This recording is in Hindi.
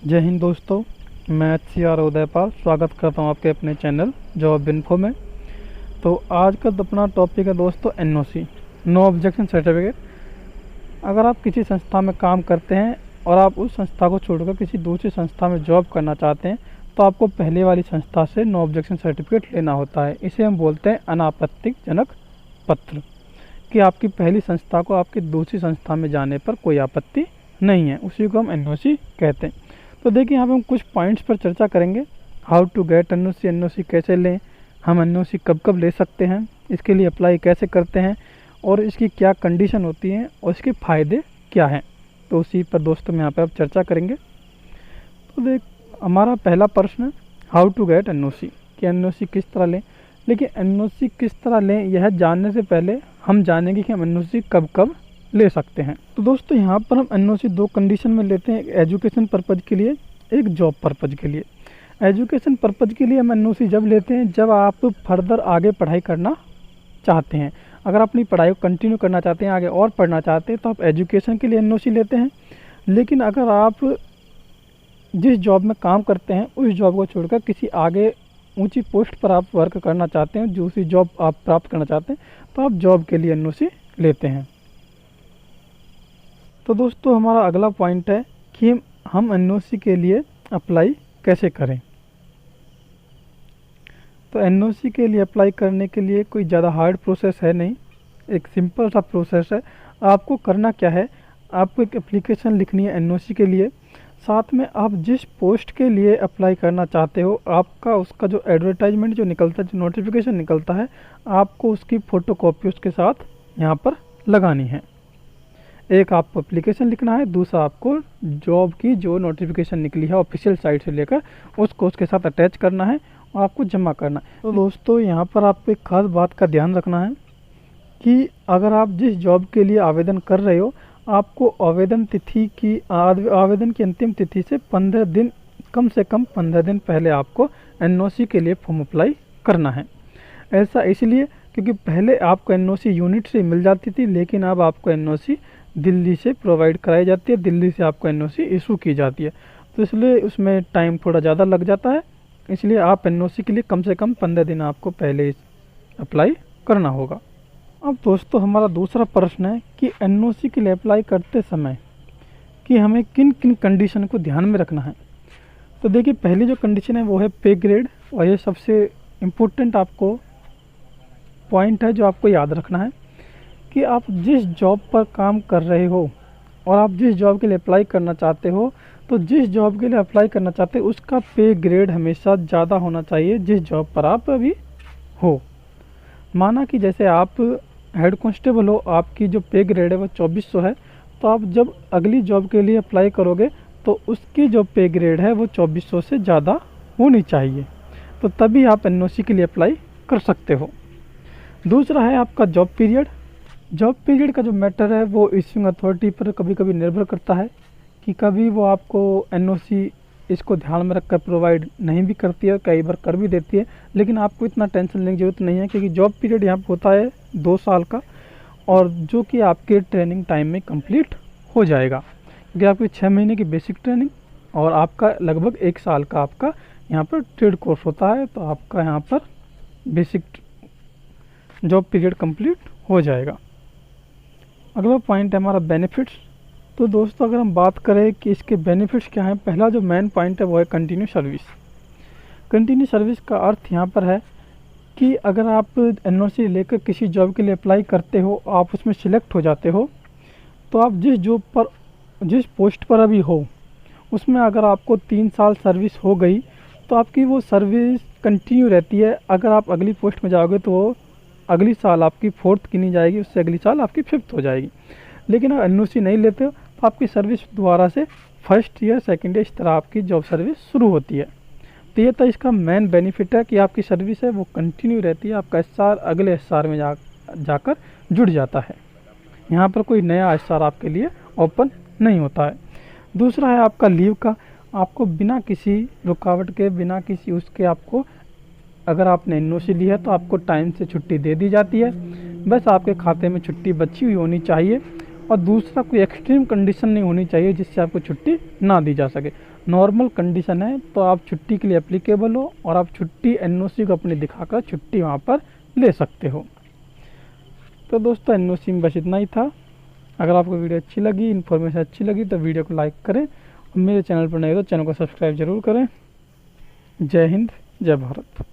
जय हिंद दोस्तों। मैं HCR उदयपाल स्वागत करता हूं आपके अपने चैनल जॉब इन्फो में। तो आज का अपना टॉपिक है दोस्तों NOC, नो ऑब्जेक्शन सर्टिफिकेट। अगर आप किसी संस्था में काम करते हैं और आप उस संस्था को छोड़कर किसी दूसरी संस्था में जॉब करना चाहते हैं तो आपको पहले वाली संस्था से नो ऑब्जेक्शन सर्टिफिकेट लेना होता है। इसे हम बोलते हैं अनापत्तिजनक पत्र, कि आपकी पहली संस्था को आपकी दूसरी संस्था में जाने पर कोई आपत्ति नहीं है। उसी को हम NOC कहते हैं। तो देखिए यहाँ पे हम कुछ पॉइंट्स पर चर्चा करेंगे। हाउ टू गेट NOC कैसे लें, हम NOC कब कब ले सकते हैं, इसके लिए अप्लाई कैसे करते हैं और इसकी क्या कंडीशन होती है और इसके फ़ायदे क्या हैं। तो उसी पर दोस्तों हम यहाँ पे अब चर्चा करेंगे। तो देख, हमारा पहला प्रश्न है हाउ टू गेट NOC, कि NOC किस तरह लें। लेकिन NOC किस तरह लें यह जानने से पहले हम जानेंगे कि हम NOC कब कब ले सकते हैं। तो दोस्तों यहाँ पर हम NOC दो कंडीशन में लेते हैं, एक एजुकेशन पर्पज़ के लिए, एक जॉब पर्पज़ के लिए। एजुकेशन पर्पज़ के लिए हम NOC जब लेते हैं जब आप फर्दर आगे पढ़ाई करना चाहते हैं। अगर अपनी पढ़ाई को कंटिन्यू करना चाहते हैं, आगे और पढ़ना चाहते हैं, तो आप एजुकेशन के लिए NOC लेते हैं। लेकिन अगर आप जिस जॉब में काम करते हैं उस जॉब को छोड़कर किसी आगे ऊंची पोस्ट पर आप वर्क करना चाहते हैं, दूसरी जॉब आप प्राप्त करना चाहते हैं, तो आप जॉब के लिए NOC लेते हैं। तो दोस्तों हमारा अगला पॉइंट है कि हम NOC के लिए अप्लाई कैसे करें। तो NOC के लिए अप्लाई करने के लिए कोई ज़्यादा हार्ड प्रोसेस है नहीं, एक सिंपल सा प्रोसेस है। आपको करना क्या है, आपको एक एप्लीकेशन लिखनी है NOC के लिए। साथ में आप जिस पोस्ट के लिए अप्लाई करना चाहते हो, आपका उसका जो एडवर्टाइजमेंट जो निकलता है, जो नोटिफिकेशन निकलता है, आपको उसकी फ़ोटोकॉपी उसके साथ यहाँ पर लगानी है। एक आपको एप्लीकेशन लिखना है, दूसरा आपको जॉब की जो नोटिफिकेशन निकली है ऑफिशियल साइट से लेकर उसको उसके साथ अटैच करना है और आपको जमा करना है। तो दोस्तों यहाँ पर आपको एक खास बात का ध्यान रखना है कि अगर आप जिस जॉब के लिए आवेदन कर रहे हो, आपको आवेदन की अंतिम तिथि से 15 दिन, कम से कम 15 दिन पहले आपको NOC के लिए फॉर्म अप्लाई करना है। ऐसा इसलिए क्योंकि पहले आपको NOC यूनिट से मिल जाती थी, लेकिन अब आपको NOC दिल्ली से प्रोवाइड कराई जाती है, दिल्ली से आपको NOC इशू की जाती है। तो इसलिए उसमें टाइम थोड़ा ज़्यादा लग जाता है। इसलिए आप NOC के लिए कम से कम 15 दिन आपको पहले अप्लाई करना होगा। अब दोस्तों हमारा दूसरा प्रश्न है कि NOC के लिए अप्लाई करते समय कि हमें किन किन कंडीशन को ध्यान में रखना है। तो देखिए पहली जो कंडीशन है वो है पे ग्रेड, और ये सबसे इम्पोर्टेंट आपको पॉइंट है जो आपको याद रखना है कि आप जिस जॉब पर काम कर रहे हो और आप जिस जॉब के लिए अप्लाई करना चाहते हो, तो जिस जॉब के लिए अप्लाई करना चाहते हो उसका पे ग्रेड हमेशा ज़्यादा होना चाहिए जिस जॉब पर आप अभी हो। माना कि जैसे आप हेड कांस्टेबल हो, आपकी जो पे ग्रेड है वो 2400 है, तो आप जब अगली जॉब के लिए अप्लाई करोगे तो उसकी जो पे ग्रेड है वो 2400 से ज़्यादा होनी चाहिए, तो तभी आप NOC के लिए अप्लाई कर सकते हो। दूसरा है आपका जॉब पीरियड। जॉब पीरियड का जो मैटर है वो इश्यूइंग अथॉरिटी पर कभी कभी निर्भर करता है कि कभी वो आपको NOC इसको ध्यान में रखकर प्रोवाइड नहीं भी करती है, कई बार कर भी देती है। लेकिन आपको इतना टेंशन लेने की ज़रूरत नहीं है, क्योंकि जॉब पीरियड यहाँ पर होता है 2 साल का, और जो कि आपके ट्रेनिंग टाइम में कंप्लीट हो जाएगा, क्योंकि आपकी 6 महीने की बेसिक ट्रेनिंग और आपका लगभग 1 साल का आपका यहाँ पर ट्रेड कोर्स होता है, तो आपका यहाँ पर बेसिक जॉब पीरियड कंप्लीट हो जाएगा। अगला पॉइंट है हमारा बेनिफिट्स। तो दोस्तों अगर हम बात करें कि इसके बेनिफिट्स क्या हैं, पहला जो मेन पॉइंट है वो है कंटिन्यू सर्विस। कंटिन्यू सर्विस का अर्थ यहाँ पर है कि अगर आप NOC लेकर किसी जॉब के लिए अप्लाई करते हो, आप उसमें सिलेक्ट हो जाते हो, तो आप जिस जॉब पर, जिस पोस्ट पर अभी हो, उसमें अगर आपको 3 साल सर्विस हो गई तो आपकी वो सर्विस कंटिन्यू रहती है। अगर आप अगली पोस्ट में जाओगे तो वो अगली साल आपकी 4th गिनी जाएगी, उससे अगली साल आपकी 5th हो जाएगी। लेकिन अगर NOC नहीं लेते हो तो आपकी सर्विस दोबारा से 1st ईयर 2nd ईयर इस तरह आपकी जॉब सर्विस शुरू होती है। तो ये तो इसका मेन बेनिफिट है कि आपकी सर्विस है वो कंटिन्यू रहती है, आपका SR अगले SR में जाकर जुड़ जाता है। यहाँ पर कोई नया SR आपके लिए ओपन नहीं होता है। दूसरा है आपका लीव का। आपको बिना किसी रुकावट के, बिना किसी उसके, आपको अगर आपने NOC ली है तो आपको टाइम से छुट्टी दे दी जाती है। बस आपके खाते में छुट्टी बची हुई होनी चाहिए, और दूसरा कोई एक्सट्रीम कंडीशन नहीं होनी चाहिए जिससे आपको छुट्टी ना दी जा सके। नॉर्मल कंडीशन है तो आप छुट्टी के लिए एप्लीकेबल हो और आप छुट्टी एनओसी को अपनी दिखाकर छुट्टी वहाँ पर ले सकते हो। तो दोस्तों एनओसी में बस इतना ही था। अगर आपको वीडियो अच्छी लगी, इन्फॉर्मेशन अच्छी लगी तो वीडियो को लाइक करें और मेरे चैनल पर नए हो तो चैनल को सब्सक्राइब जरूर करें। जय हिंद, जय भारत।